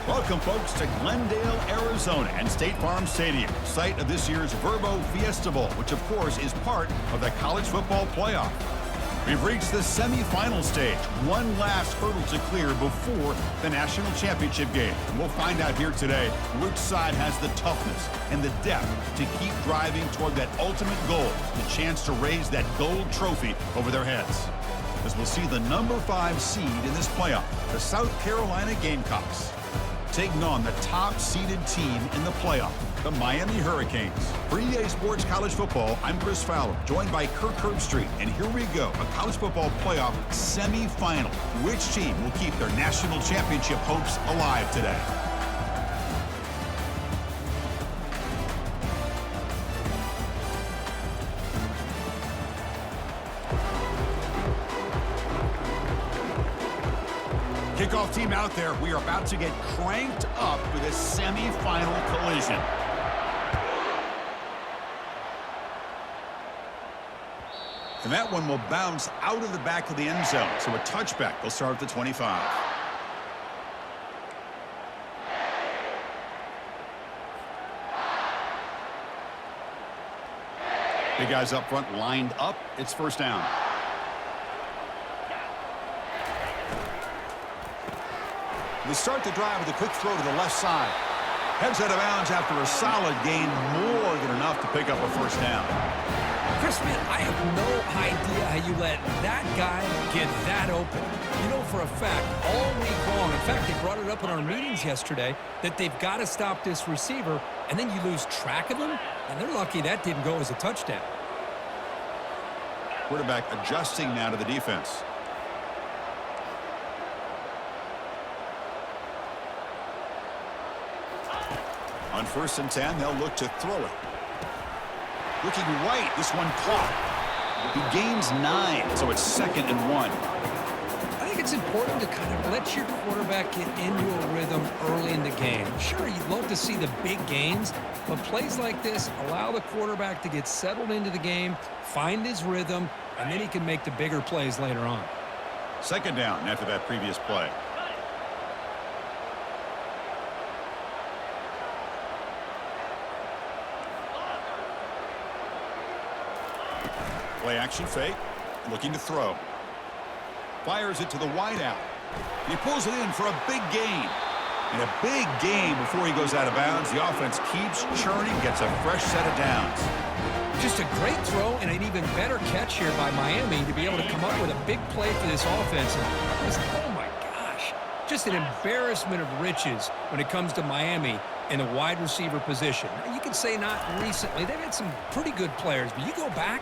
Welcome, folks, to Glendale, Arizona and State Farm Stadium, site of this year's VRBO Fiesta Bowl, which, of course, is part of the college football playoff. We've reached the semifinal stage, one last hurdle to clear before the national championship game. And we'll find out here today which side has the toughness and the depth to keep driving toward that ultimate goal, the chance to raise that gold trophy over their heads. As we'll see the number 5 seed in this playoff, the South Carolina Gamecocks, taking on the top-seeded team in the playoff, the Miami Hurricanes. For EA Sports College Football, I'm Chris Fowler, joined by Kirk Herbstreit. And here we go, a college football playoff semifinal. Which team will keep their national championship hopes alive today? Kickoff team out there. We are about to get cranked up for this semifinal collision. And that one will bounce out of the back of the end zone. So a touchback will start at the 25. Big guys up front lined up. It's first down. They start the drive with a quick throw to the left side. Heads out of bounds after a solid gain, more than enough to pick up a first down. Chris, man, I have no idea how you let that guy get that open. You know for a fact, all week long, in fact, they brought it up in our meetings yesterday, that they've got to stop this receiver, and then you lose track of him, and they're lucky that didn't go as a touchdown. Quarterback adjusting now to the defense. On 1st and 10, they'll look to throw it. Looking right, this one caught. He gains 9, so it's 2nd and 1. I think it's important to kind of let your quarterback get into a rhythm early in the game. Sure, you'd love to see the big gains, but plays like this allow the quarterback to get settled into the game, find his rhythm, and then he can make the bigger plays later on. 2nd down after that previous play. Play action fake, looking to throw. Fires it to the wideout. He pulls it in for a big gain. And a big gain before he goes out of bounds. The offense keeps churning, gets a fresh set of downs. Just a great throw and an even better catch here by Miami to be able to come up with a big play for this offense. And oh my gosh, just an embarrassment of riches when it comes to Miami in the wide receiver position. You can say not recently. They've had some pretty good players, but you go back,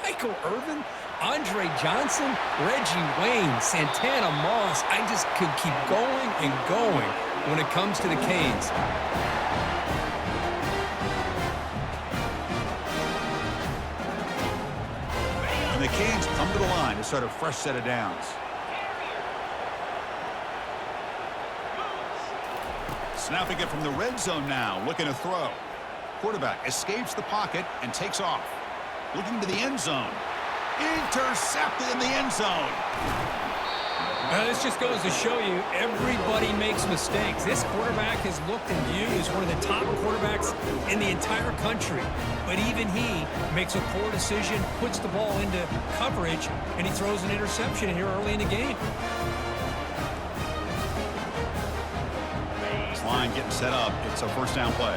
Michael Irvin, Andre Johnson, Reggie Wayne, Santana Moss. I just could keep going and going when it comes to the Canes. And the Canes come to the line to start a fresh set of downs. Snapping it from the red zone now, looking to throw. Quarterback escapes the pocket and takes off. Looking to the end zone. Intercepted in the end zone. This just goes to show you everybody makes mistakes. This quarterback is looked and viewed as one of the top quarterbacks in the entire country. But even he makes a poor decision, puts the ball into coverage, and he throws an interception here early in the game. This line getting set up. It's a first down play.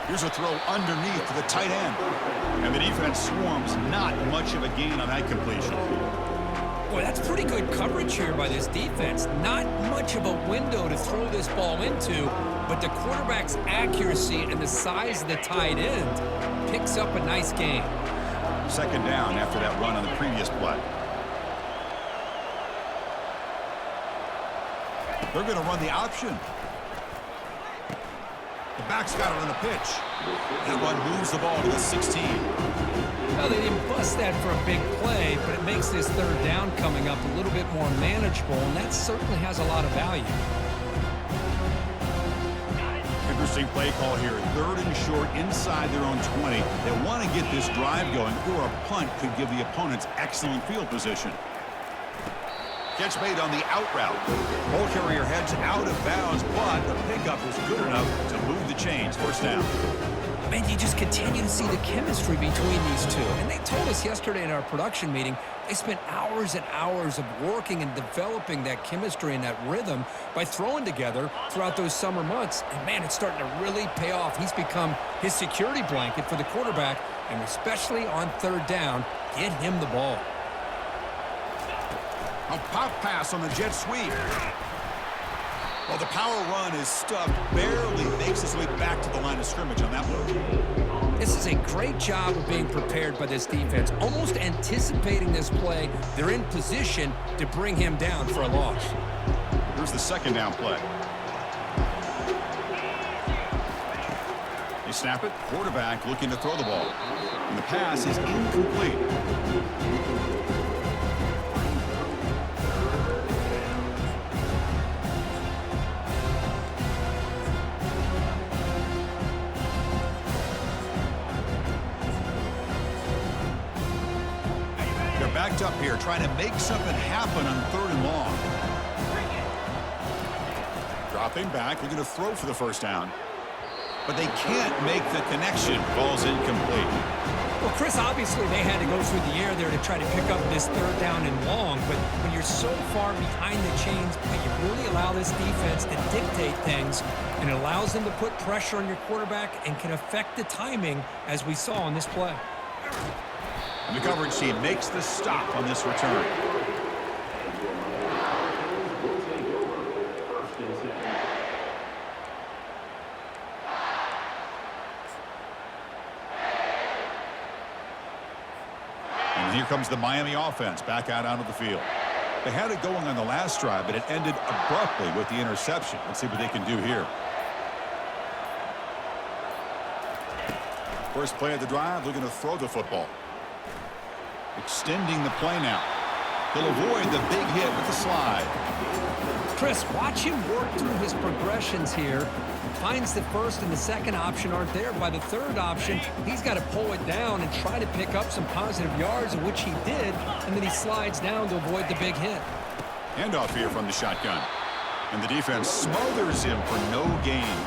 Here's a throw underneath to the tight end. And the defense swarms. Not much of a gain on that completion. Boy, that's pretty good coverage here by this defense. Not much of a window to throw this ball into, but the quarterback's accuracy and the size of the tight end picks up a nice gain. 2nd down after that run on the previous play. They're going to run the option. The back's got it on the pitch. That one moves the ball to the 16. Well, they didn't bust that for a big play, but it makes this 3rd down coming up a little bit more manageable, and that certainly has a lot of value. Interesting play call here. 3rd and short inside their own 20. They want to get this drive going, or a punt could give the opponents excellent field position. Catch made on the out route. Ball carrier heads out of bounds, but the pickup was good enough to move the chains. First down. Man, you just continue to see the chemistry between these two. And they told us yesterday in our production meeting, they spent hours and hours of working and developing that chemistry and that rhythm by throwing together throughout those summer months. And, man, it's starting to really pay off. He's become his security blanket for the quarterback, and especially on third down, get him the ball. A pop pass on the jet sweep. Well, the power run is stuffed, barely makes his way back to the line of scrimmage on that one. This is a great job of being prepared by this defense, almost anticipating this play. They're in position to bring him down for a loss. Here's the second down play. They snap it, quarterback looking to throw the ball. And the pass is incomplete. Backed up here, trying to make something happen on third and long. Dropping back, looking to throw for the first down. But they can't make the connection. Ball's incomplete. Well, Chris, obviously they had to go through the air there to try to pick up this third down and long. But when you're so far behind the chains, you really allow this defense to dictate things. And it allows them to put pressure on your quarterback and can affect the timing, as we saw on this play. And the coverage team makes the stop on this return. And here comes the Miami offense back out onto the field. They had it going on the last drive, but it ended abruptly with the interception. Let's see what they can do here. First play of the drive, looking to throw the football. Extending the play now. He'll avoid the big hit with the slide. Chris, watch him work through his progressions here. Finds the first and the second option aren't there. By the third option, he's got to pull it down and try to pick up some positive yards, which he did, and then he slides down to avoid the big hit. Handoff here from the shotgun. And the defense smothers him for no gain.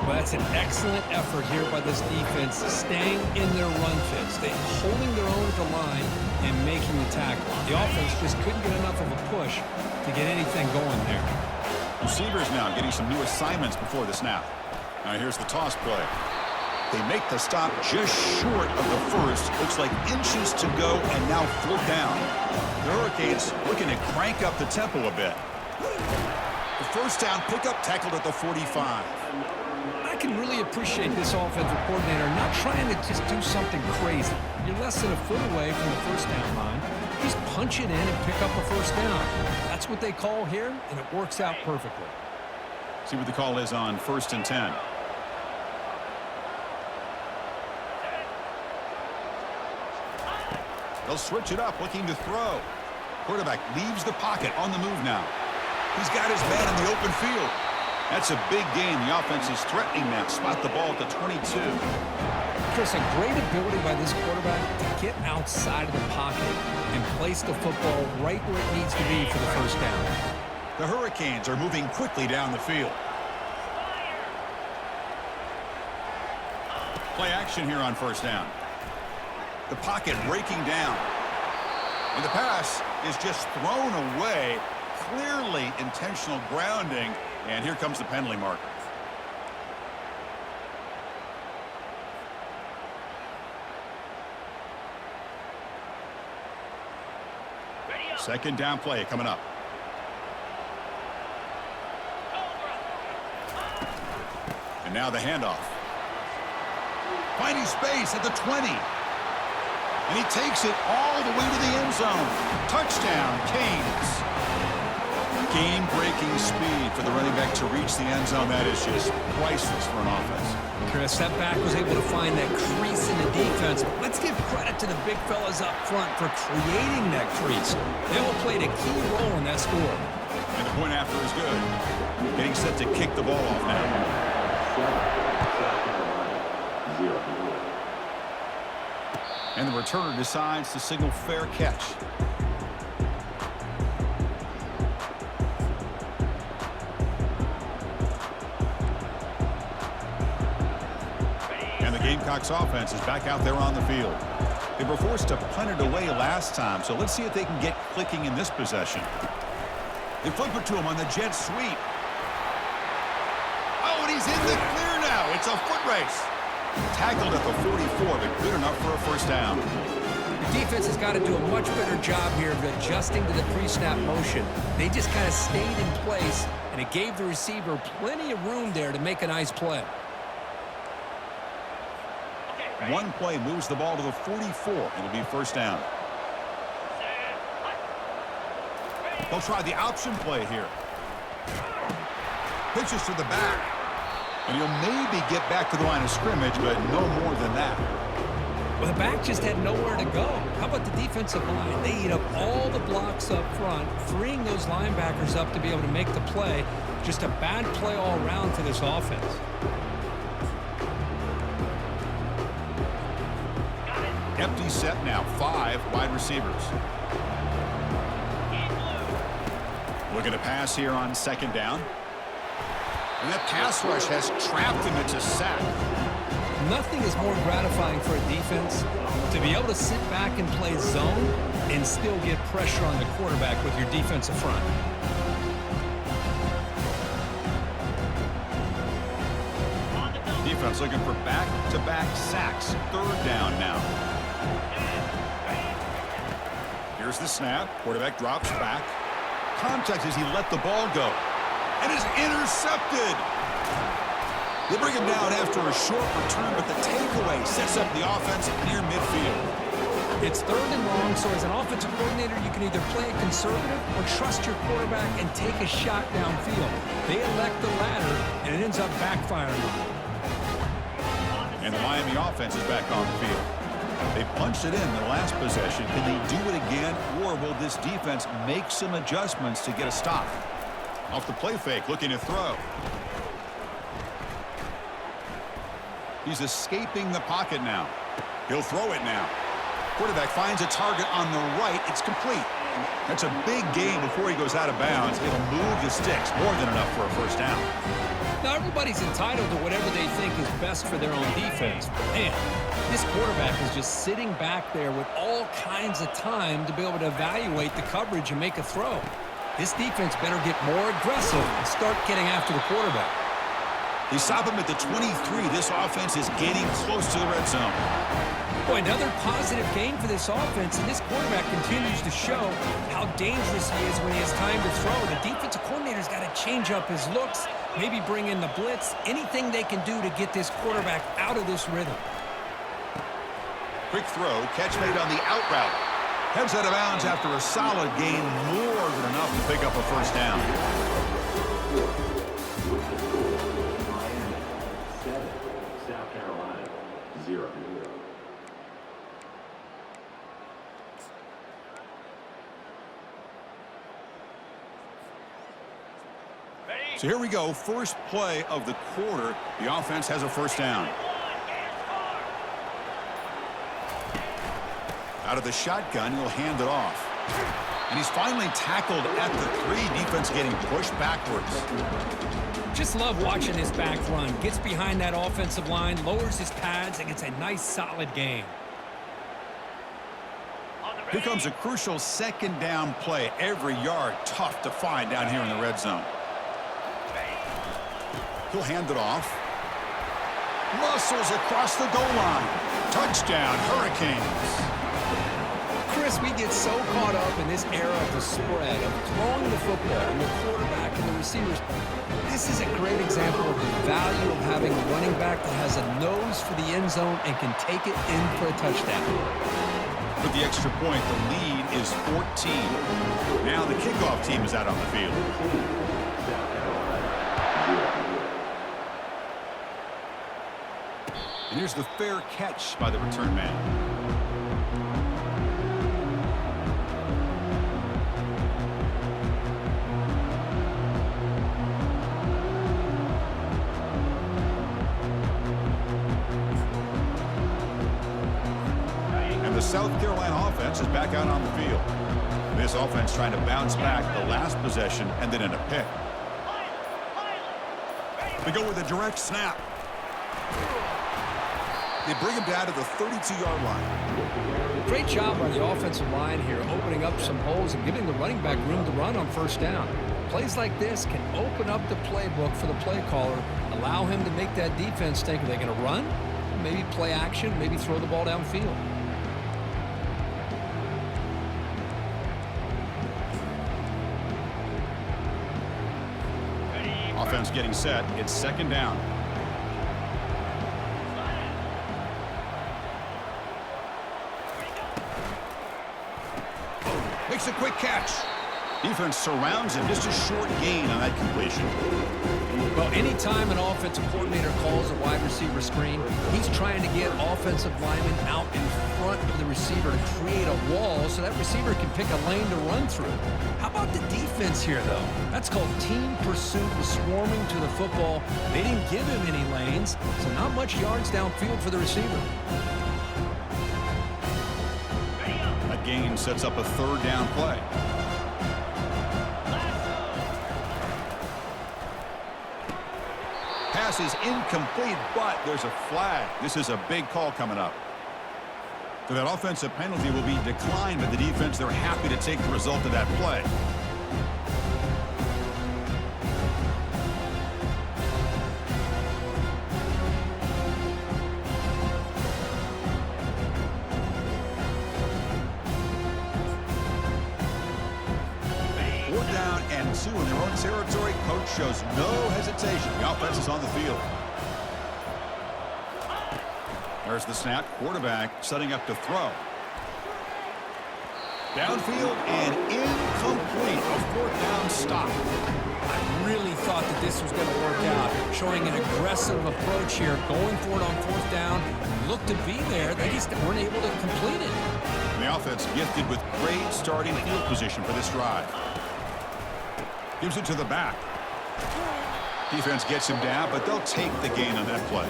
Well, that's an excellent effort here by this defense, staying in their run fits. They're holding their own at the line and making the tackle. The offense just couldn't get enough of a push to get anything going there. Receivers now getting some new assignments before the snap. Now here's the toss play. They make the stop just short of the first. Looks like inches to go and now fourth down. The Hurricanes looking to crank up the tempo a bit. The first down pickup tackled at the 45. I can really appreciate this offensive coordinator not trying to just do something crazy. You're less than a foot away from the first down line. Just punch it in and pick up a first down. That's what they call here, and it works out perfectly. See what the call is on 1st and 10. They'll switch it up, looking to throw. Quarterback leaves the pocket on the move now. He's got his man in the open field. That's a big gain. The offense is threatening now. Spot the ball at the 22. Chris, a great ability by this quarterback to get outside of the pocket and place the football right where it needs to be for the first down. The Hurricanes are moving quickly down the field. Play action here on first down. The pocket breaking down. And the pass is just thrown away. Clearly intentional grounding. And here comes the penalty marker. Second down play coming up. And now the handoff. Finding space at the 20. And he takes it all the way to the end zone. Touchdown, Canes. Game-breaking speed for the running back to reach the end zone. That is just priceless for an offense. Chris, that back was able to find that crease in the defense. Let's give credit to the big fellas up front for creating that crease. They all played a key role in that score. And the point after is good. Getting set to kick the ball off now. And the returner decides to signal fair catch. Gamecocks offense is back out there on the field. They were forced to punt it away last time, so let's see if they can get clicking in this possession. They flip it to him on the jet sweep. Oh, and he's in the clear now. It's a foot race. Tackled at the 44, but good enough for a first down. The defense has got to do a much better job here of adjusting to the pre-snap motion. They just kind of stayed in place, and it gave the receiver plenty of room there to make a nice play. One play moves the ball to the 44. It'll be first down. They'll try the option play here. Pitches to the back. And he'll maybe get back to the line of scrimmage, but no more than that. Well, the back just had nowhere to go. How about the defensive line? They eat up all the blocks up front, freeing those linebackers up to be able to make the play. Just a bad play all around for this offense. Empty set now. 5 wide receivers. Looking to pass here on second down. And that pass rush has trapped him into sack. Nothing is more gratifying for a defense to be able to sit back and play zone and still get pressure on the quarterback with your defensive front. Defense looking for back-to-back sacks. Third down now. Here's the snap. Quarterback drops back. Contact as he let the ball go. And is intercepted. They bring him down after a short return, but the takeaway sets up the offense near midfield. It's third and long, so as an offensive coordinator, you can either play it conservative or trust your quarterback and take a shot downfield. They elect the latter, and it ends up backfiring on them. And the Miami offense is back on the field. They punched it in the last possession. Can they do it again, or will this defense make some adjustments to get a stop? Off the play fake, looking to throw. He's escaping the pocket now. He'll throw it now. Quarterback finds a target on the right. It's complete. That's a big gain before he goes out of bounds. It'll move the sticks, more than enough for a first down. Now, everybody's entitled to whatever they think is best for their own defense. But, man, this quarterback is just sitting back there with all kinds of time to be able to evaluate the coverage and make a throw. This defense better get more aggressive and start getting after the quarterback. They stop him at the 23. This offense is getting close to the red zone. Boy, another positive game for this offense, and this quarterback continues to show how dangerous he is when he has time to throw. The defensive coordinator's got to change up his looks, maybe bring in the blitz, anything they can do to get this quarterback out of this rhythm. Quick throw, catch made on the out route. Heads out of bounds after a solid gain, more than enough to pick up a first down. Miami 7, South Carolina 0. So here we go, first play of the quarter. The offense has a first down. Out of the shotgun, he'll hand it off. And he's finally tackled at the 3. Defense getting pushed backwards. Just love watching this back run. Gets behind that offensive line, lowers his pads, and gets a nice, solid gain. Here comes a crucial second down play. Every yard tough to find down here in the red zone. He'll hand it off. Muscles across the goal line. Touchdown, Hurricanes. Chris, we get so caught up in this era of the spread, of throwing the football and the quarterback and the receivers. This is a great example of the value of having a running back that has a nose for the end zone and can take it in for a touchdown. With the extra point, the lead is 14. Now the kickoff team is out on the field. And here's the fair catch by the return man. The South Carolina offense is back out on the field. This offense trying to bounce back the last possession and then in a pick. They go with a direct snap. They bring him down to the 32-yard line. Great job by the offensive line here, opening up some holes and giving the running back room to run on first down. Plays like this can open up the playbook for the play caller, allow him to make that defense think, are they going to run? Maybe play action, maybe throw the ball downfield. Offense getting set. It's second down. Makes a quick catch. Defense surrounds him. Just a short gain on that completion. Well, anytime an offensive coordinator calls a wide receiver screen, he's trying to get offensive linemen out in front of the receiver to create a wall so that receiver can pick a lane to run through. How about the defense here, though? That's called team pursuit and swarming to the football. They didn't give him any lanes, so not much yards downfield for the receiver. That gain sets up a third down play. Pass is incomplete, but there's a flag. This is a big call coming up. So that offensive penalty will be declined by the defense. They're happy to take the result of that play. In their own territory, coach shows no hesitation. The offense is on the field. There's the snap. Quarterback setting up to throw. Downfield and incomplete. A fourth down stop. I really thought that this was going to work out, showing an aggressive approach here, going for it on fourth down. Looked to be there. They just weren't able to complete it. And the offense gifted with great starting field position for this drive. Gives it to the back. Defense gets him down, but they'll take the gain on that play.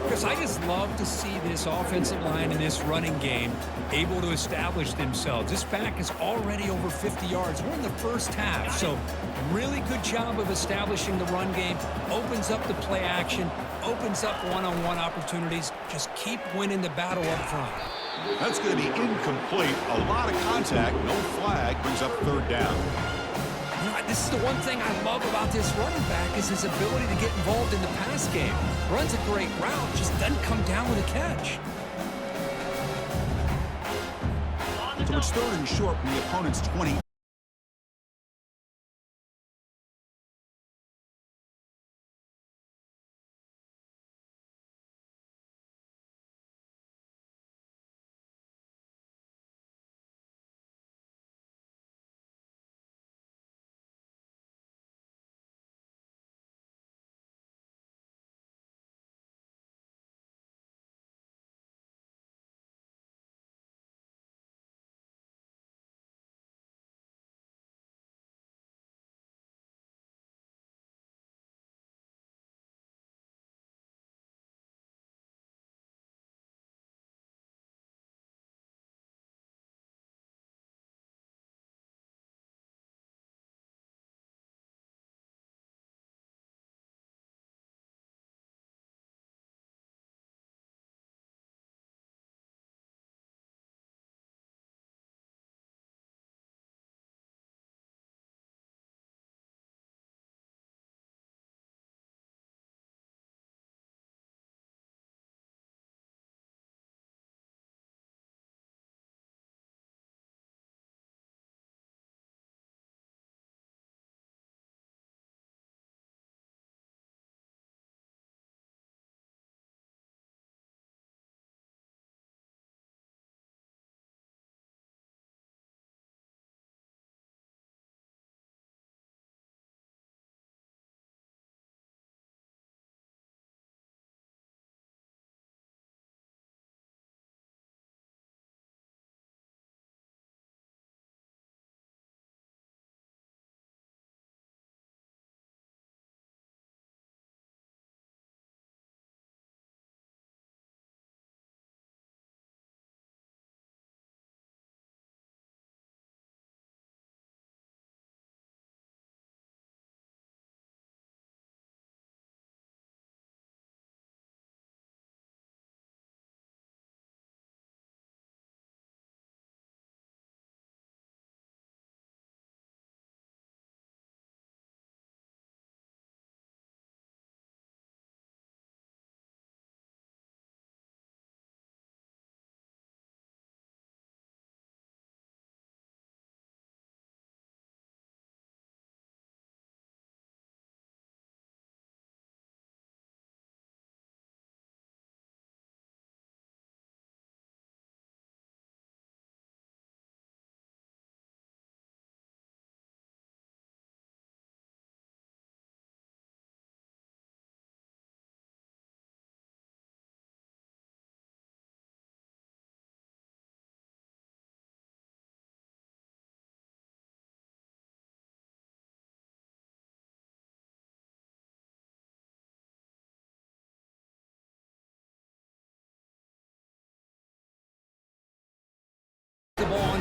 Because I just love to see this offensive line in this running game able to establish themselves. This back is already over 50 yards. We're in the first half, so really good job of establishing the run game. Opens up the play action, opens up one-on-one opportunities. Just keep winning the battle up front. That's going to be incomplete. A lot of contact, no flag, brings up third down. This is the one thing I love about this running back is his ability to get involved in the pass game. Runs a great route, just doesn't come down with a catch. So it's third and short from the opponent's 20.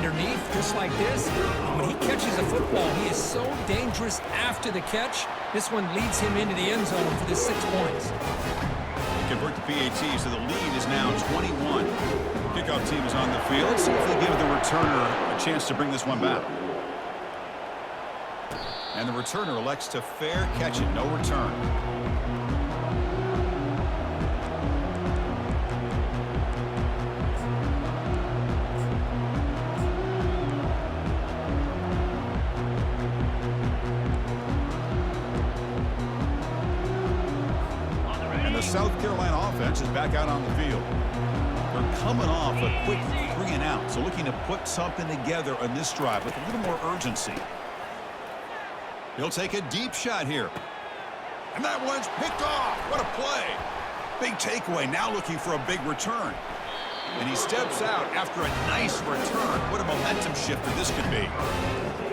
underneath just like this. And when he catches a football, he is so dangerous after the catch. This one leads him into the end zone for the 6 points. Convert the PAT, so the lead is now 21. Kickoff team is on the field. Let's see if they give the returner a chance to bring this one back. And the returner elects to fair catch it, no return. And the South Carolina offense is back out on the field. They're coming off a quick 3 and out, so looking to put something together on this drive with a little more urgency. He'll take a deep shot here. And that one's picked off. What a play. Big takeaway, now looking for a big return. And he steps out after a nice return. What a momentum shifter this could be.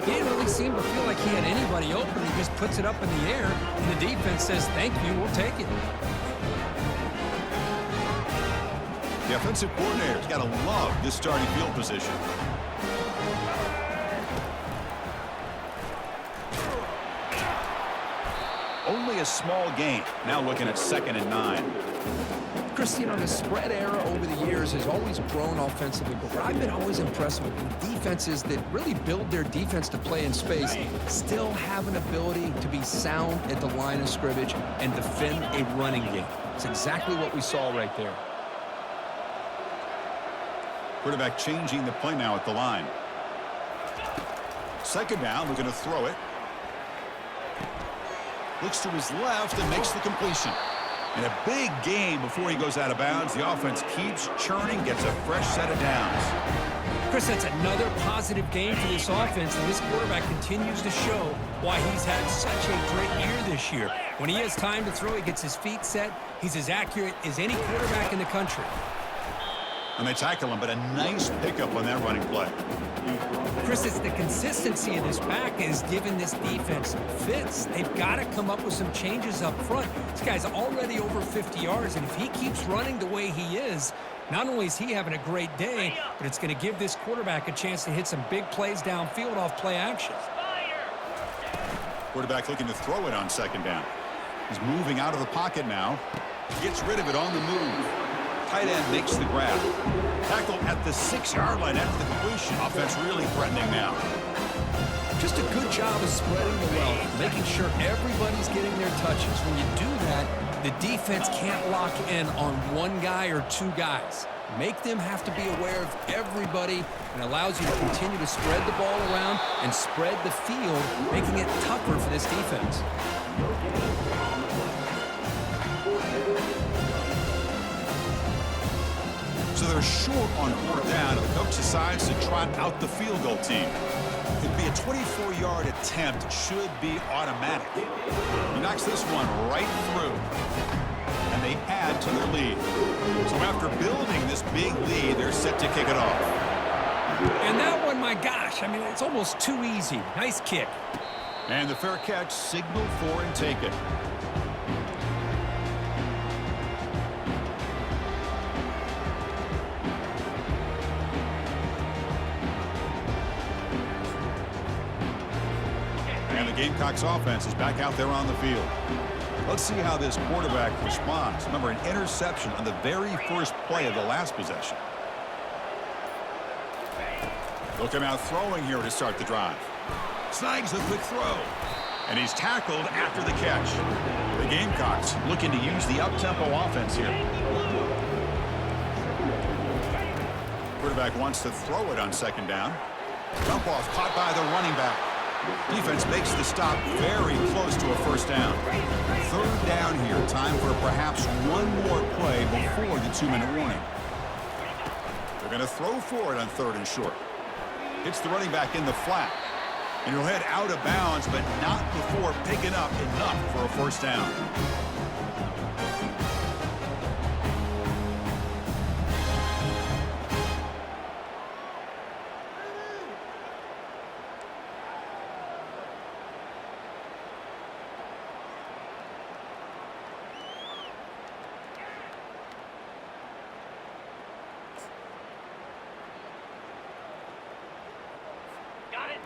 He didn't really seem to feel like he had anybody open. He just puts it up in the air, and the defense says, thank you, we'll take it. The offensive coordinator's got to love this starting field position. Only a small gain. Now looking at 2nd and 9. Chris, you know, the spread era over the years has always grown offensively, but what I've been always impressed with defenses that really build their defense to play in space still have an ability to be sound at the line of scrimmage and defend a running game. It's exactly what we saw right there. Quarterback changing the play now at the line. 2nd down, looking to throw it. Looks to his left and makes the completion. And a big gain before he goes out of bounds. The offense keeps churning, gets a fresh set of downs. Chris, that's another positive game for this offense, and this quarterback continues to show why he's had such a great year this year. When he has time to throw, he gets his feet set. He's as accurate as any quarterback in the country. And they tackle him, but a nice pickup on that running play. Chris, it's the consistency of this back is giving this defense fits. They've got to come up with some changes up front. This guy's already over 50 yards, and if he keeps running the way he is, not only is he having a great day, but it's going to give this quarterback a chance to hit some big plays downfield off play action. Quarterback looking to throw it on 2nd down. He's moving out of the pocket now. Gets rid of it on the move. Tight end makes the grab. Tackle at the 6-yard line after the completion. Offense really threatening now. Just a good job of spreading the wealth, making sure everybody's getting their touches. When you do that, the defense can't lock in on one guy or 2 guys. Make them have to be aware of everybody, and allows you to continue to spread the ball around and spread the field, making it tougher for this defense. So they're short on 4th down, and the coach decides to trot out the field goal team. It'd be a 24-yard attempt, should be automatic. He knocks this one right through, and they add to their lead. So after building this big lead, they're set to kick it off. And that one, my gosh, I mean, it's almost too easy. Nice kick. And the fair catch, signal for and take it. Gamecocks offense is back out there on the field. Let's see how this quarterback responds. Remember, an interception on the very first play of the last possession. Look him out throwing here to start the drive. Snags a quick throw. And he's tackled after the catch. The Gamecocks looking to use the up-tempo offense here. Quarterback wants to throw it on 2nd down. Dump off caught by the running back. Defense makes the stop very close to a 1st down. 3rd down here. Time for perhaps one more play before the 2-minute warning. They're going to throw for it on 3rd and short. Hits the running back in the flat. And he'll head out of bounds, but not before picking up enough for a 1st down.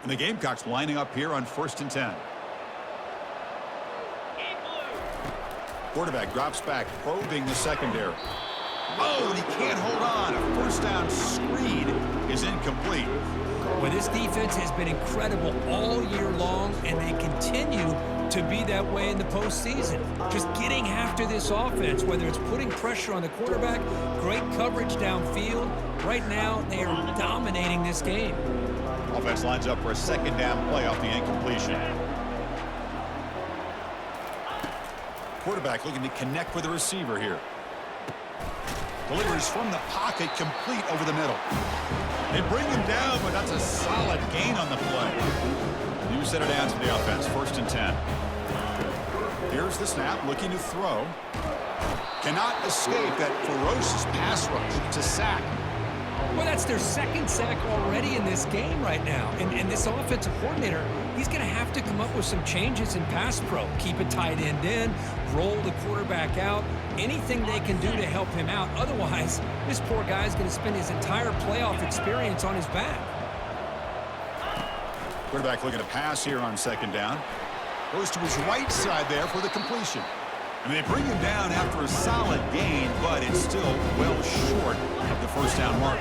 And the Gamecocks lining up here on 1st and 10. Quarterback drops back, probing the secondary. Oh, and he can't hold on. A first down screen is incomplete. Well, this defense has been incredible all year long, and they continue to be that way in the postseason. Just getting after this offense, whether it's putting pressure on the quarterback, great coverage downfield. Right now, they are dominating this game. Offense lines up for a second down play off the incompletion. Quarterback looking to connect with the receiver here. Delivers from the pocket, complete over the middle. They bring him down, but that's a solid gain on the play. New set of downs for the offense, 1st and 10. Here's the snap, looking to throw. Cannot escape that ferocious pass rush. It's a sack. Well, that's their second sack already in this game right now. And this offensive coordinator, he's going to have to come up with some changes in pass pro. Keep a tight end in, roll the quarterback out, anything they can do to help him out. Otherwise, this poor guy's going to spend his entire playoff experience on his back. Quarterback looking to pass here on 2nd down. Goes to his right side there for the completion. And they bring him down after a solid gain, but it's still well short of the first down mark.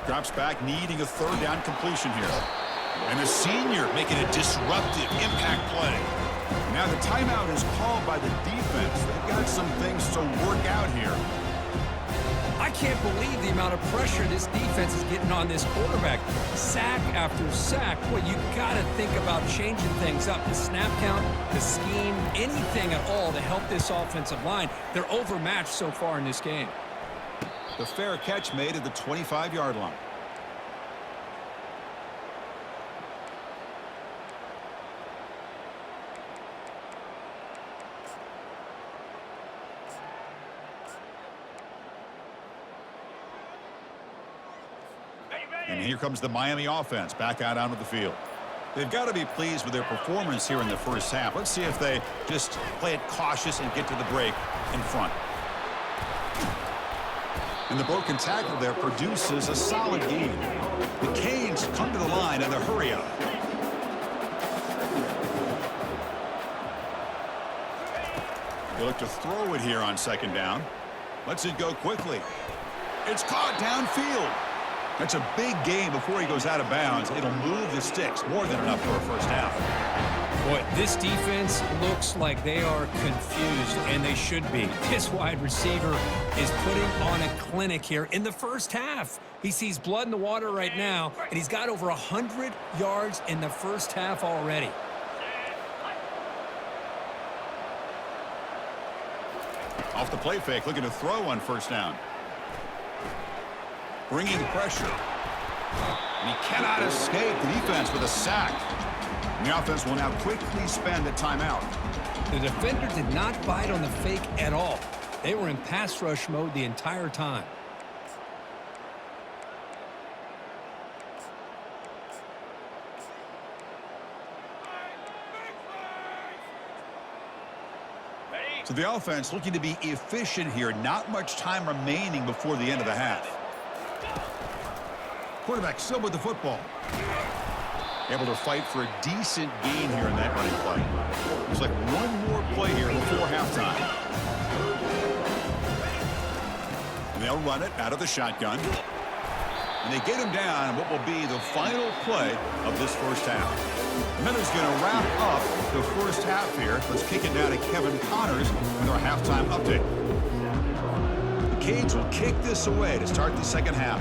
Drops back, needing a 3rd down completion here. And the senior making a disruptive impact play. Now the timeout is called by the defense. They've got some things to work out here. I can't believe the amount of pressure this defense is getting on this quarterback. Sack after sack. Well, you got to think about changing things up. The snap count, the scheme, anything at all to help this offensive line. They're overmatched so far in this game. The fair catch made at the 25-yard line. And here comes the Miami offense back out onto the field. They've got to be pleased with their performance here in the first half. Let's see if they just play it cautious and get to the break in front. And the broken tackle there produces a solid gain. The Canes come to the line and the hurry up. They look to throw it here on 2nd down. Lets it go quickly. It's caught downfield. That's a big gain before he goes out of bounds. It'll move the sticks, more than enough for a first down. Boy, this defense looks like they are confused, and they should be. This wide receiver is putting on a clinic here in the first half. He sees blood in the water right now, and he's got over 100 yards in the first half already. Off the play fake, looking to throw on 1st down. Bringing pressure. And he cannot escape the defense with a sack. And the offense will now quickly spend a timeout. The defender did not bite on the fake at all. They were in pass rush mode the entire time. So the offense looking to be efficient here. Not much time remaining before the end of the half. Quarterback still with the football. Able to fight for a decent gain here in that running play. Looks like one more play here before halftime. And they'll run it out of the shotgun. And they get him down in what will be the final play of this first half. And then he's going to wrap up the first half here. Let's kick it down to Kevin Connors with our halftime update. The Canes will kick this away to start the second half.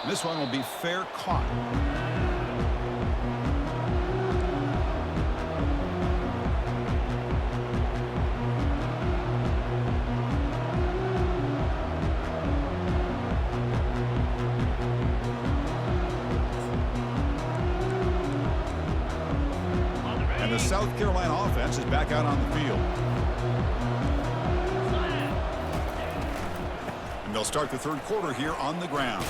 This one will be fair caught. And the South Carolina offense is back out on the field. And they'll start the third quarter here on the ground.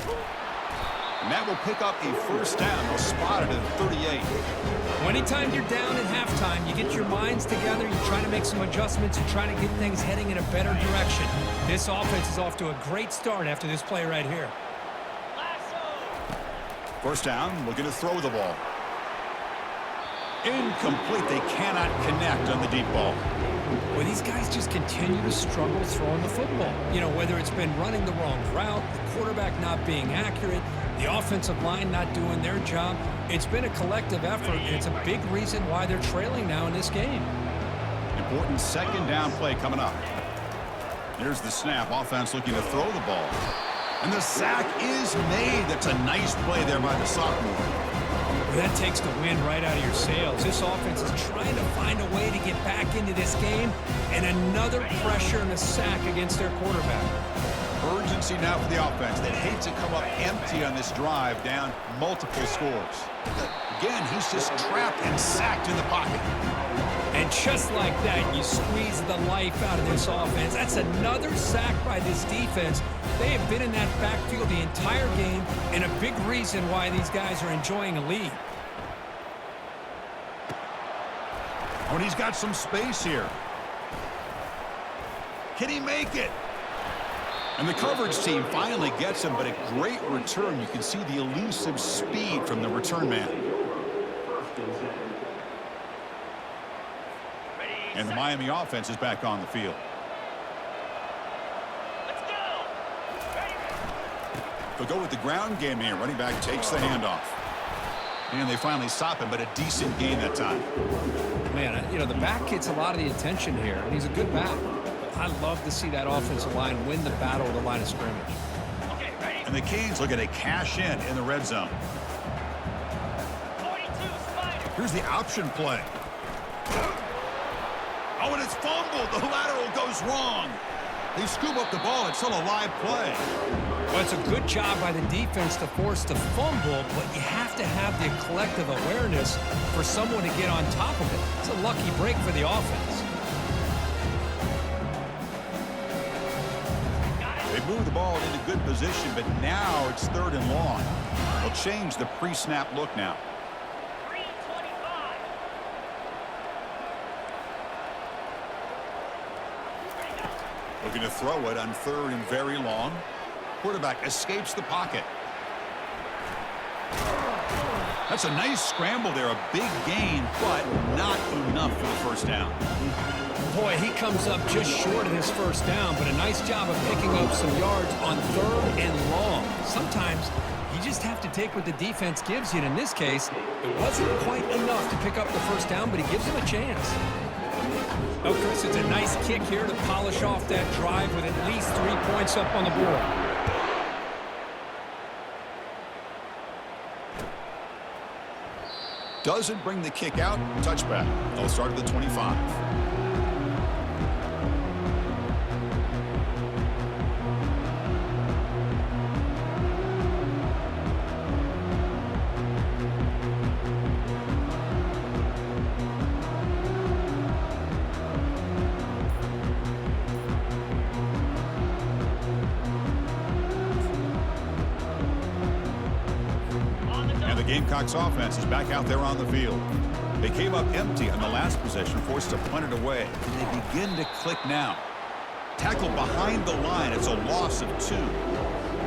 And that will pick up a first down. They'll spot it at 38. Anytime you're down at halftime, you get your minds together, you try to make some adjustments, you try to get things heading in a better direction. This offense is off to a great start after this play right here. First down, looking to throw the ball. Incomplete. They cannot connect on the deep ball. Well, these guys just continue to struggle throwing the football. You know, whether it's been running the wrong route, the quarterback not being accurate, the offensive line not doing their job. It's been a collective effort, and it's a big reason why they're trailing now in this game. Important second down play coming up. Here's the snap. Offense looking to throw the ball. And the sack is made. That's a nice play there by the sophomore. Well, that takes the wind right out of your sails. This offense is trying to find a way to get back into this game, and another pressure and a sack against their quarterback. Urgency now for the offense that hates to come up empty on this drive, down multiple scores. Again, he's just trapped and sacked in the pocket. And just like that, you squeeze the life out of this offense. That's another sack by this defense. They have been in that backfield the entire game, and a big reason why these guys are enjoying a lead. Oh, and he's got some space here. Can he make it? And the coverage team finally gets him, but a great return. You can see the elusive speed from the return man. And the Miami offense is back on the field. They'll go with the ground game here. Running back takes the handoff. And they finally stop him, but a decent gain that time. Man, you know, the back gets a lot of the attention here, and he's a good back. I love to see that offensive line win the battle of the line of scrimmage. And the Canes looking to cash in the red zone. Here's the option play. Oh, and it's fumbled. The lateral goes wrong. They scoop up the ball. It's still a live play. Well, it's a good job by the defense to force the fumble, but you have to have the collective awareness for someone to get on top of it. It's a lucky break for the offense. They move the ball into good position, but now it's third and long. They'll change the pre-snap look now. Looking to throw it on third and very long. Quarterback escapes the pocket. That's a nice scramble there, a big gain, but not enough for the first down. Boy, he comes up just short of his first down, but a nice job of picking up some yards on third and long. Sometimes you just have to take what the defense gives you, and in this case, it wasn't quite enough to pick up the first down, but he gives him a chance. Oh, Chris, it's a nice kick here to polish off that drive with at least 3 points up on the board. Doesn't bring the kick out. Touchback. They'll start at the 25. The Gamecocks offense is back out there on the field. They came up empty on the last possession, forced to punt it away. And they begin to click now. Tackled behind the line. It's a loss of 2.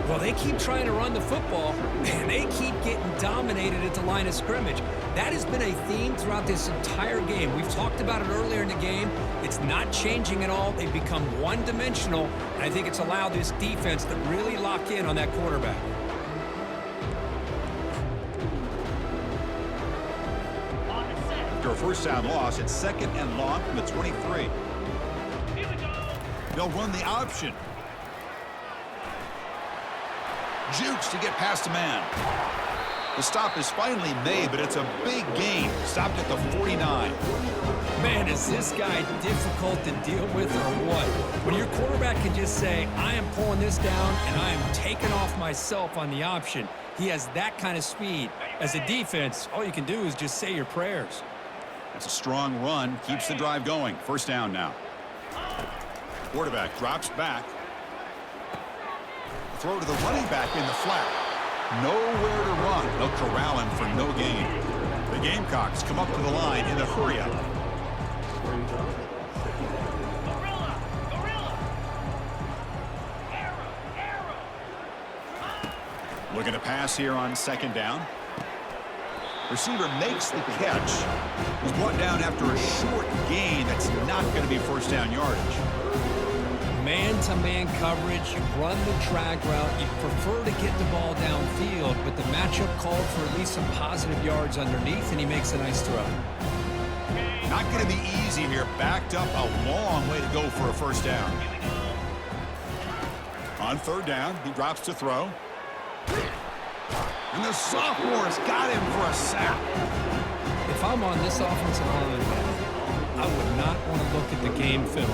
Well, they keep trying to run the football, and they keep getting dominated at the line of scrimmage. That has been a theme throughout this entire game. We've talked about it earlier in the game. It's not changing at all. They've become one-dimensional, and I think it's allowed this defense to really lock in on that quarterback. After a first down loss, it's second and long from the 23. They'll run the option. Jukes to get past a man. The stop is finally made, but it's a big gain. Stopped at the 49. Man, is this guy difficult to deal with or what? When your quarterback can just say, I am pulling this down and I am taking off myself on the option. He has that kind of speed. As a defense, all you can do is just say your prayers. That's a strong run. Keeps the drive going. First down now. Quarterback drops back. throw to the running back in the flat. Nowhere to run. They'll corral him for no gain. The Gamecocks come up to the line in a hurry-up. Looking to pass here on second down. Receiver makes the catch. He's brought down after a short gain that's not going to be first down yardage. Man-to-man coverage, you run the drag route, you prefer to get the ball downfield, but the matchup called for at least some positive yards underneath, and he makes a nice throw. Not going to be easy here. Backed up a long way to go for a first down. On third down, he drops to throw. And the sophomore's got him for a sack. If I'm on this offensive line, I would not want to look at the game film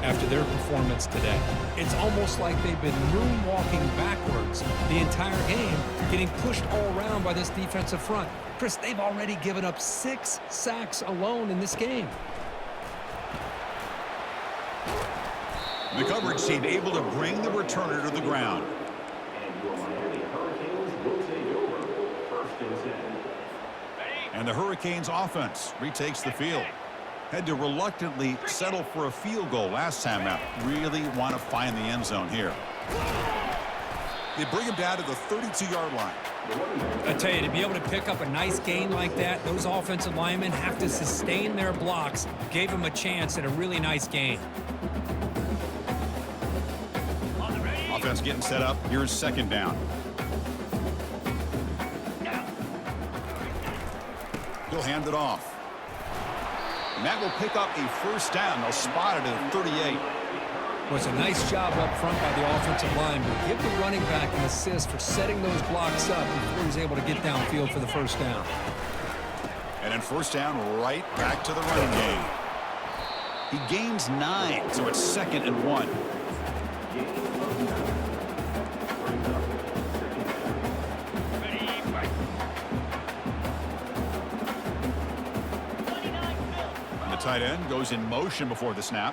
after their performance today. It's almost like they've been moonwalking backwards the entire game, getting pushed all around by this defensive front. Chris, they've already given up 6 sacks alone in this game. The coverage team able to bring the returner to the ground. And the Hurricanes offense retakes the field. Had to reluctantly settle for a field goal last time out. Really want to find the end zone here. They bring him down to the 32-yard line. I tell you, to be able to pick up a nice gain like that, those offensive linemen have to sustain their blocks. Gave him a chance at a really nice gain. Offense getting set up. Here's second down. He'll hand it off. And that will pick up a first down. They'll spot it at 38. Was a nice job up front by the offensive line, but give the running back an assist for setting those blocks up before he's able to get downfield for the first down. And then first down right back to the running game. He gains 9, so it's 2nd and 1. Tight end goes in motion before the snap.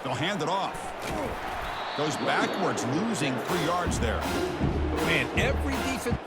They'll hand it off. Goes backwards, losing 3 yards there. Man, every defense.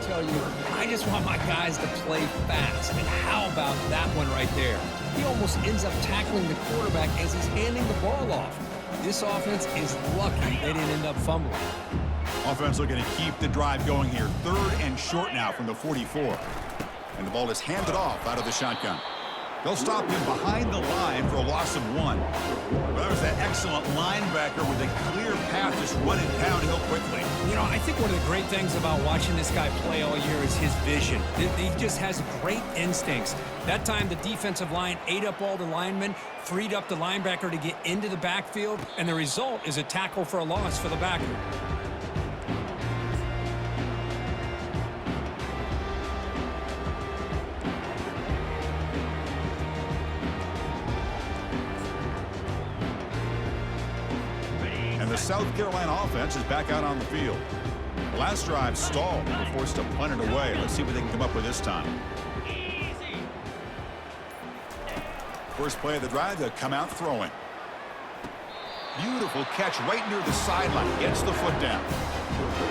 Tell you, I just want my guys to play fast. And how about that one right there? He almost ends up tackling the quarterback as he's handing the ball off. This offense is lucky they didn't end up fumbling. Offense looking to keep the drive going here. 3rd and short now from the 44. And the ball is handed off out of the shotgun. They'll stop him behind the line for a loss of 1. But that was that excellent linebacker with a clear path just running downhill quickly. You know, I think one of the great things about watching this guy play all year is his vision. He just has great instincts. That time, the defensive line ate up all the linemen, freed up the linebacker to get into the backfield, and the result is a tackle for a loss for the backer. The South Carolina offense is back out on the field. The last drive stalled. They were forced to punt it away. Let's see what they can come up with this time. First play of the drive, they'll come out throwing. Beautiful catch right near the sideline. Gets the foot down.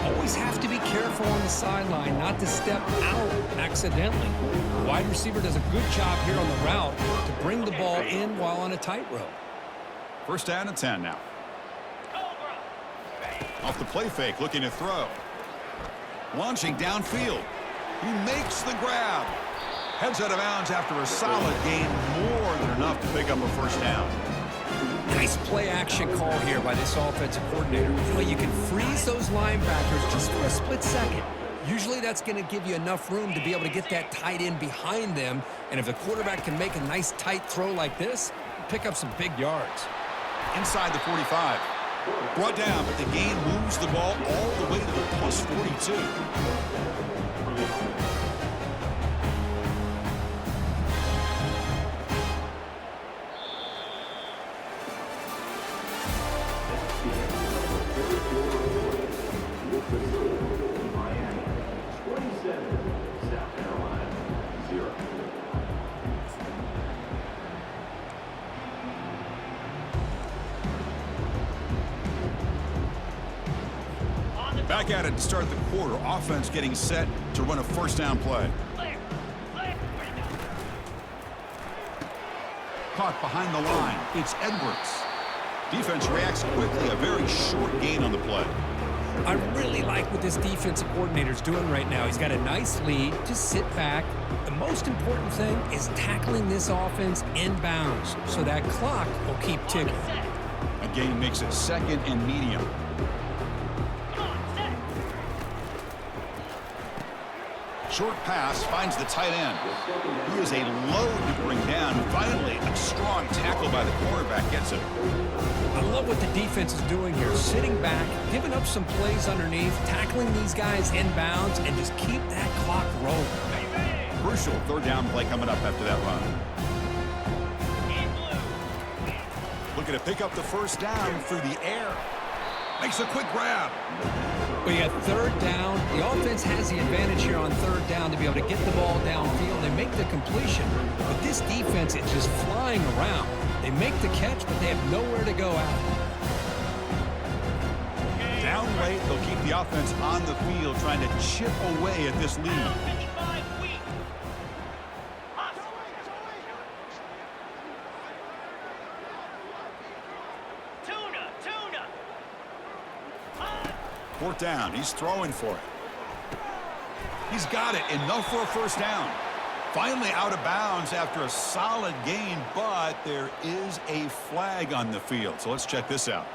Always have to be careful on the sideline not to step out accidentally. The wide receiver does a good job here on the route to bring the ball in while on a tightrope. First down and 10 now. Off the play fake, looking to throw. Launching downfield. He makes the grab. Heads out of bounds after a solid gain, more than enough to pick up a first down. Nice play action call here by this offensive coordinator. You know, you can freeze those linebackers just for a split second. Usually that's going to give you enough room to be able to get that tight end behind them. And if the quarterback can make a nice tight throw like this, pick up some big yards. Inside the 45. Brought down, but the gain moves the ball all the way to the plus 42. Back at it to start the quarter. Offense getting set to run a first down play. Caught behind the line. It's Edwards. Defense reacts quickly. A very short gain on the play. I really like what this defensive coordinator's doing right now. He's got a nice lead. Just sit back. The most important thing is tackling this offense inbounds so that clock will keep ticking. A gain makes it second and medium. Short pass finds the tight end. He is a load to bring down. Finally, a strong tackle by the quarterback gets it. I love what the defense is doing here. Sitting back, giving up some plays underneath, tackling these guys inbounds, and just keep that clock rolling. Crucial third down play coming up after that run. Looking to pick up the first down through the air. Makes a quick grab. We got third down. The offense has the advantage here on third down to be able to get the ball downfield and make the completion. But this defense is just flying around. They make the catch, but they have nowhere to go after. Down late, they'll keep the offense on the field trying to chip away at this lead. Fourth down. He's throwing for it. He's got it. Enough for a first down. Finally out of bounds after a solid gain, but there is a flag on the field. So let's check this out.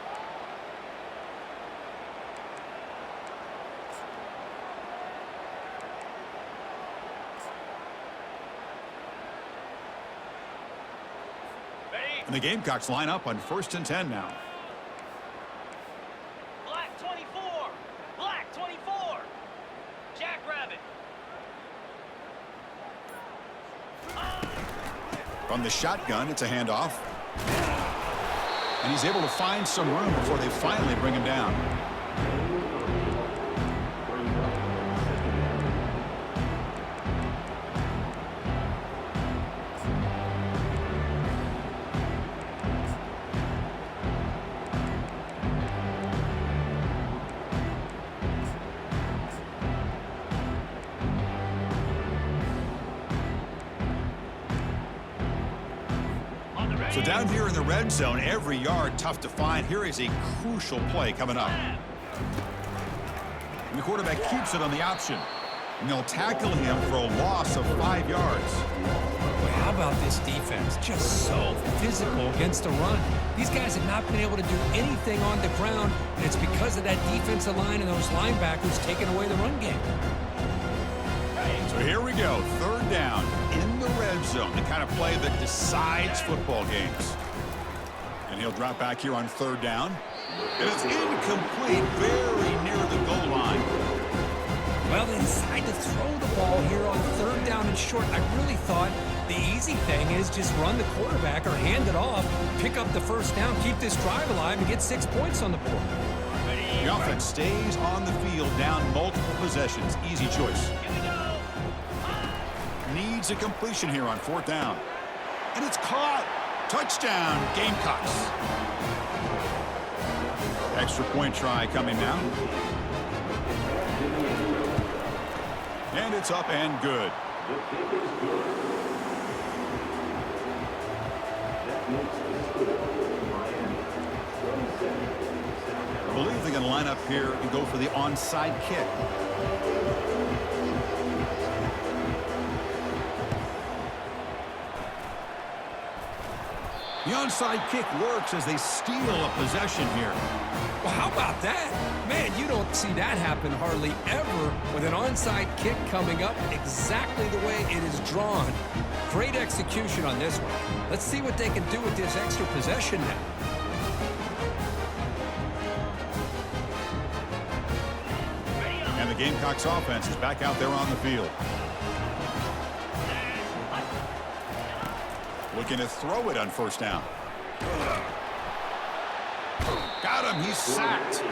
And the Gamecocks line up on 1st and 10 now. From the shotgun, it's a handoff. And he's able to find some room before they finally bring him down. So down here in the red zone, every yard tough to find. Here is a crucial play coming up. And the quarterback keeps it on the option. And they'll tackle him for a loss of 5 yards. Boy, how about this defense? Just so physical against the run. These guys have not been able to do anything on the ground, and it's because of that defensive line and those linebackers taking away the run game. So here we go, third down in the red zone, the kind of play that decides football games. And he'll drop back here on third down. And it's incomplete, very near the goal line. Well, they decide to throw the ball here on third down and short. I really thought the easy thing is just run the quarterback or hand it off, pick up the first down, keep this drive alive, and get 6 points on the board. The offense stays on the field, down multiple possessions. Easy choice. Needs a completion here on fourth down. And it's caught. Touchdown, Gamecocks. Extra point try coming now. And it's up and good. line up here and go for the onside kick. The onside kick works as they steal a possession here. Well, how about that? Man, you don't see that happen hardly ever with an onside kick coming up exactly the way it is drawn. Great execution on this one. Let's see what they can do with this extra possession now. And the Gamecocks offense is back out there on the field. Looking to throw it on first down. Got him. He's sacked.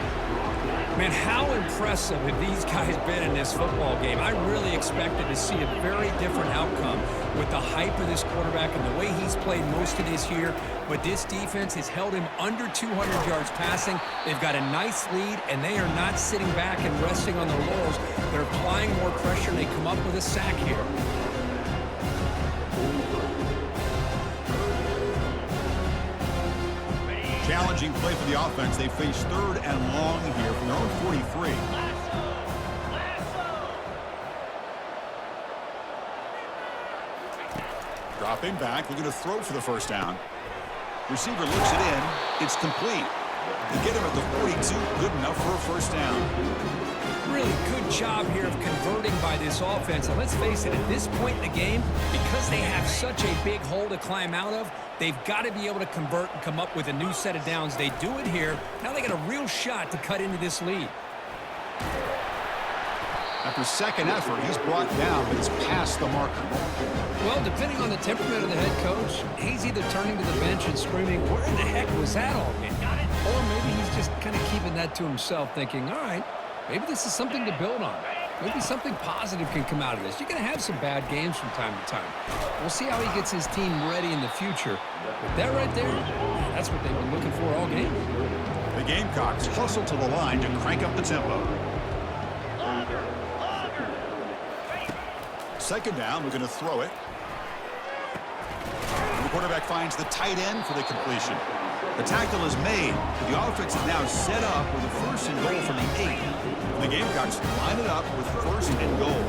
Man, how impressive have these guys been in this football game? I really expected to see a very different outcome with the hype of this quarterback and the way he's played most of this year. But this defense has held him under 200 yards passing. They've got a nice lead, and they are not sitting back and resting on their laurels. They're applying more pressure, and they come up with a sack here. Challenging play for the offense. They face 3rd and long here from their own 43. Dropping back, looking to throw for the first down. Receiver looks it in. It's complete. They get him at the 42. Good enough for a first down. Really good job here of converting by this offense. And let's face it, at this point in the game, because they have such a big hole to climb out of, they've got to be able to convert and come up with a new set of downs. They do it here. Now they got a real shot to cut into this lead. After second effort, he's brought down, but he's past the marker. Well, depending on the temperament of the head coach, he's either turning to the bench and screaming, where in the heck was that all been? Or maybe he's just kind of keeping that to himself, thinking, all right, maybe this is something to build on. Maybe something positive can come out of this. You're going to have some bad games from time to time. We'll see how he gets his team ready in the future. But that right there, that's what they've been looking for all game. The Gamecocks hustle to the line to crank up the tempo. Second down, we're going to throw it. And the quarterback finds the tight end for the completion. The tackle is made. The offense is now set up with a 1st and goal from the 8. And the Gamecocks line it up with 1st and goal.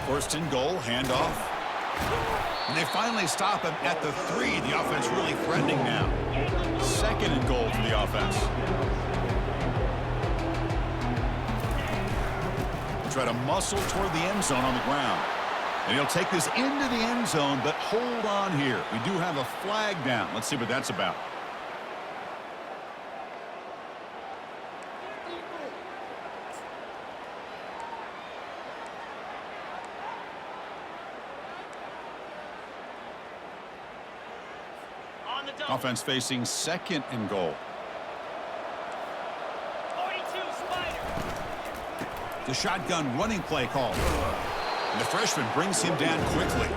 1st and goal, handoff. And they finally stop him at the 3. The offense really threatening now. 2nd and goal for the offense. Try to muscle toward the end zone on the ground. And he'll take this into the end zone, but hold on here. We do have a flag down. Let's see what that's about. Offense facing 2nd and goal. The shotgun running play call. And the freshman brings him down quickly.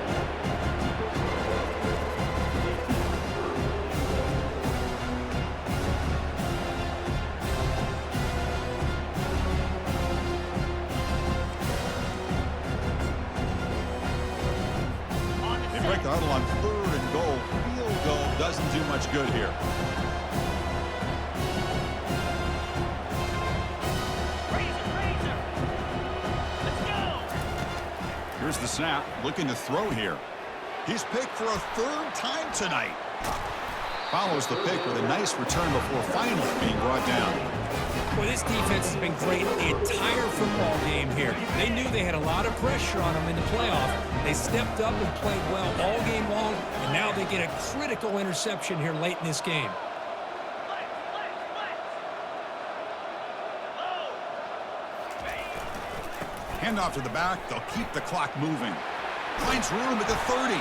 They break the huddle on 3rd and goal. Field goal doesn't do much good here. Here's the snap, looking to throw here. He's picked for a 3rd time tonight. Follows the pick with a nice return before finally being brought down. Well, this defense has been great the entire football game here. They knew they had a lot of pressure on them in the playoff. They stepped up and played well all game long, and now they get a critical interception here late in this game. Handoff to the back. They'll keep the clock moving. Finds room at the 30.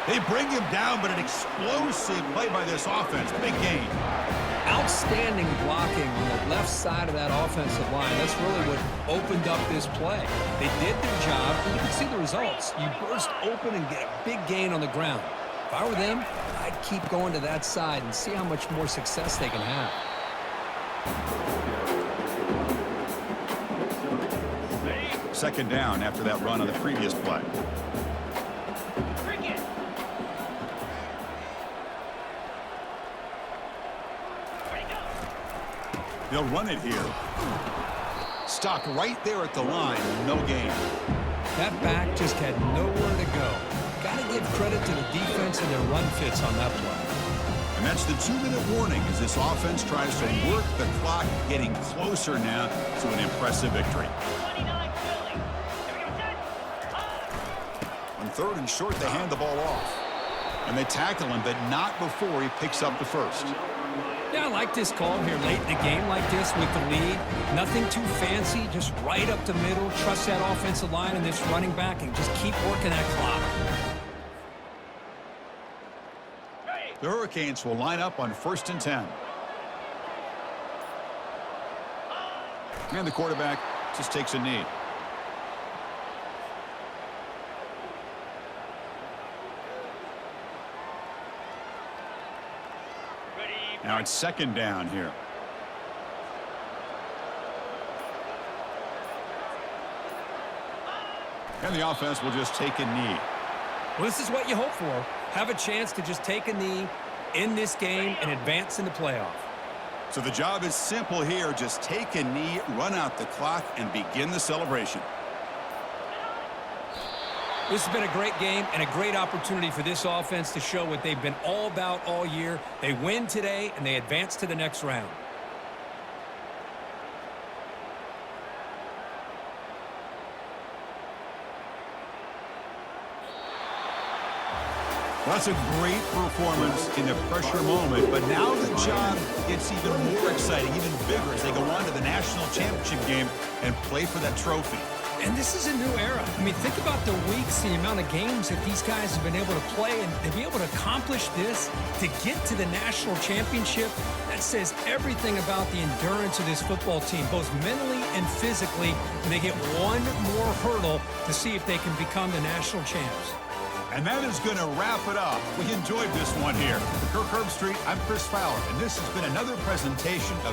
They bring him down, but an explosive play by this offense. Big gain. Outstanding blocking on the left side of that offensive line. That's really what opened up this play. They did their job. You can see the results. You burst open and get a big gain on the ground. If I were them, I'd keep going to that side and see how much more success they can have. Second down after that run on the previous play. They'll run it here. Stopped right there at the line. No gain. That back just had nowhere to go. Got to give credit to the defense and their run fits on that play. And that's the 2-minute warning as this offense tries to work the clock, getting closer now to an impressive victory. On 3rd and short, they hand the ball off. And they tackle him, but not before he picks up the first. Yeah, I like this call here late in the game like this with the lead. Nothing too fancy, just right up the middle. Trust that offensive line and this running back and just keep working that clock. The Hurricanes will line up on 1st and 10. And the quarterback just takes a knee. Now it's 2nd down here. And the offense will just take a knee. Well, this is what you hope for. Have a chance to just take a knee in this game and advance in the playoff. So the job is simple here. Just take a knee, run out the clock, and begin the celebration. This has been a great game and a great opportunity for this offense to show what they've been all about all year. They win today, and they advance to the next round. Well, that's a great performance in the pressure moment, but now the job gets even more exciting, even bigger as they go on to the national championship game and play for that trophy. And this is a new era. I mean, think about the weeks, the amount of games that these guys have been able to play, and to be able to accomplish this, to get to the national championship, that says everything about the endurance of this football team, both mentally and physically, and they get one more hurdle to see if they can become the national champs. And that is going to wrap it up. We enjoyed this one here. For Kirk Herbstreit, I'm Chris Fowler, and this has been another presentation of